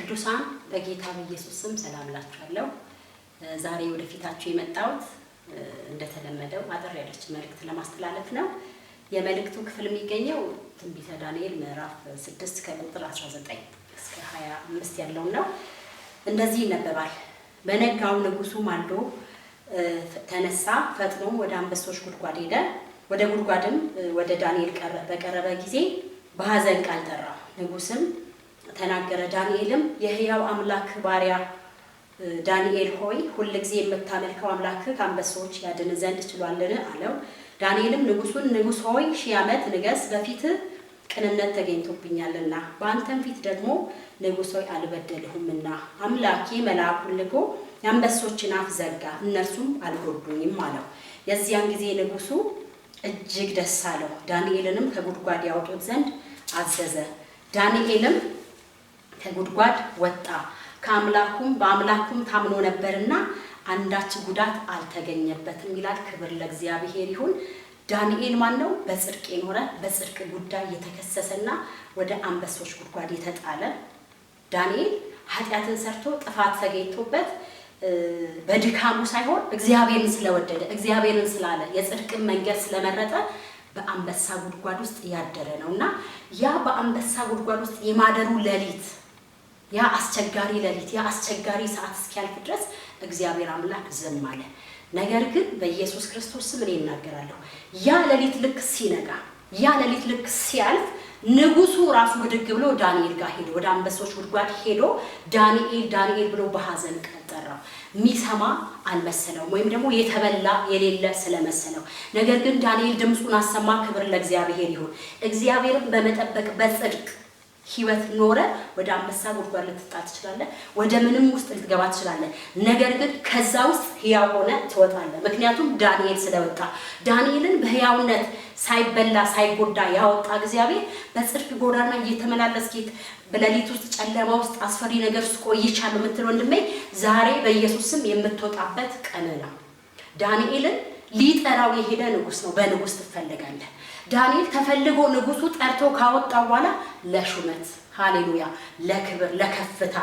ቅዱሳን በጌታ በኢየሱስ ስም ሰላም ላችኋለሁ። ዛሬ ወደ ፊታችሁ የመጣሁት እንደተለመደው አጠር ያለች መልእክት ለማስተላለፍ ነው። የመልእክቱ ክፍል የሚገኘው ትንቢተ ዳንኤል ምዕራፍ 6 ከቁጥር 19 እስከ 25 ያለው ነው። እንደዚህ ይነበባል። በነጋው ንጉሱ ማልዶ ተነሳ፣ ፈጥኖ ወደ አንበሶች ጉድጓድ ሄደ። ወደ ጉድጓድም ወደ ዳንኤል በቀረበ ጊዜ በሐዘን ቃል ጠራው። ንጉስም ተናገረ። ዳንኤልም የሕያው አምላክ ባሪያ ዳንኤል ሆይ ሁልጊዜ የምታመልከው አምላክ ከአንበሶች ያድን ዘንድ ችሏልን? አለው። ዳንኤልም ንጉሱን ንጉስ ሆይ 1000 ዓመት ንገስ፣ በፊት ቅንነት ተገኝቶብኛልና በአንተም ፊት ደግሞ ንጉስ ሆይ አልበደልሁምና አምላኬ መልአኩን ልኮ የአንበሶችን አፍ ዘጋ፣ እነርሱም አልጎዱኝም አለው። የዚያን ጊዜ ንጉሱ እጅግ ደስ አለው። ዳንኤልንም ከጉድጓድ ያወጡት ዘንድ አዘዘ። ዳንኤልም ከጉድጓድ ወጣ፣ በአምላኩም ታምኖ ነበርና አንዳች ጉዳት አልተገኘበትም ይላል። ክብር ለእግዚአብሔር ይሁን። ዳንኤል ማን ነው? በጽድቅ የኖረ በጽድቅ ጉዳይ የተከሰሰና ወደ አንበሶች ጉድጓድ የተጣለ ዳንኤል ኃጢአትን ሰርቶ ጥፋት ተገኝቶበት በድካሙ ሳይሆን እግዚአብሔርን ስለወደደ እግዚአብሔርን ስላለ የጽድቅን መንገድ ስለመረጠ በአንበሳ ጉድጓድ ውስጥ ያደረ ነውና ያ በአንበሳ ጉድጓድ ውስጥ የማደሩ ሌሊት ያ አስቸጋሪ ሌሊት ያ አስቸጋሪ ሰዓት እስኪያልፍ ድረስ እግዚአብሔር አምላክ ዝም አለ። ነገር ግን በኢየሱስ ክርስቶስ ስም እኔ እናገራለሁ፣ ያ ሌሊት ልክ ሲነጋ ያ ሌሊት ልክ ሲያልፍ ንጉሱ ራሱ ብድግ ብሎ ዳንኤል ጋር ሄዶ ወደ አንበሶች ጉድጓድ ሄዶ ዳንኤል ብሎ በሐዘን ቃል ጠራው። ሚሰማ አልመሰለው ወይም ደግሞ የተበላ የሌለ ስለመሰለው፣ ነገር ግን ዳንኤል ድምጹን አሰማ። ክብር ለእግዚአብሔር ይሁን። እግዚአብሔርን በመጠበቅ በጽድቅ ህይወት ኖረ። ወደ አንበሳ ጉድጓድ ልትጣል ትችላለህ፣ ወደ ምንም ውስጥ ልትገባ ትችላለህ። ነገር ግን ከዛ ውስጥ ህያው ሆነ ትወጣለህ። ምክንያቱም ዳንኤል ስለወጣ። ዳንኤልን በህያውነት ሳይበላ ሳይጎዳ ያወጣ እግዚአብሔር በጽድቅ ጎዳና እየተመላለስክ በሌሊት ውስጥ ጨለማ ውስጥ አስፈሪ ነገር ውስጥ ቆይቻለሁ የምትል ወንድሜ ዛሬ በኢየሱስ ስም የምትወጣበት ቀን ነው። ዳንኤልን ሊጠራው የሄደ ንጉስ ነው። በንጉስ ትፈልጋለህ። ዳንኤል ተፈልጎ ንጉሱ ጠርቶ ካወጣው በኋላ ለሹመት ሃሌሉያ ለክብር ለከፍታ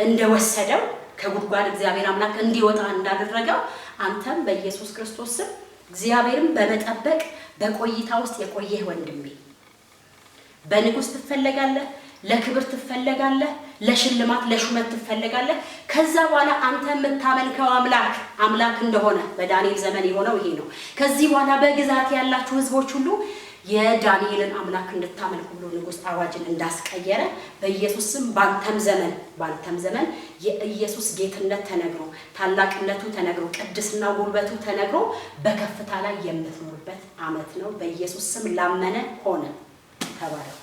እንደወሰደው ከጉድጓድ እግዚአብሔር አምላክ እንዲወጣ እንዳደረገው አንተም በኢየሱስ ክርስቶስ ስም እግዚአብሔርን በመጠበቅ በቆይታ ውስጥ የቆየህ ወንድሜ በንጉስ ትፈልጋለህ፣ ለክብር ትፈልጋለህ፣ ለሽልማት ለሹመት ትፈልጋለህ። ከዛ በኋላ አንተ የምታመልከው አምላክ እንደሆነ በዳንኤል ዘመን የሆነው ይሄ ነው። ከዚህ በኋላ በግዛት ያላችሁ ህዝቦች ሁሉ የዳንኤልን አምላክ እንድታመልኩ ብሎ ንጉስ አዋጅን እንዳስቀየረ በኢየሱስ ስም ባንተም ዘመን የኢየሱስ ጌትነት ተነግሮ ታላቅነቱ ተነግሮ ቅድስና ጉልበቱ ተነግሮ በከፍታ ላይ የምትኖርበት ዓመት ነው። በኢየሱስ ስም ላመነ ሆነ። ተባረክ።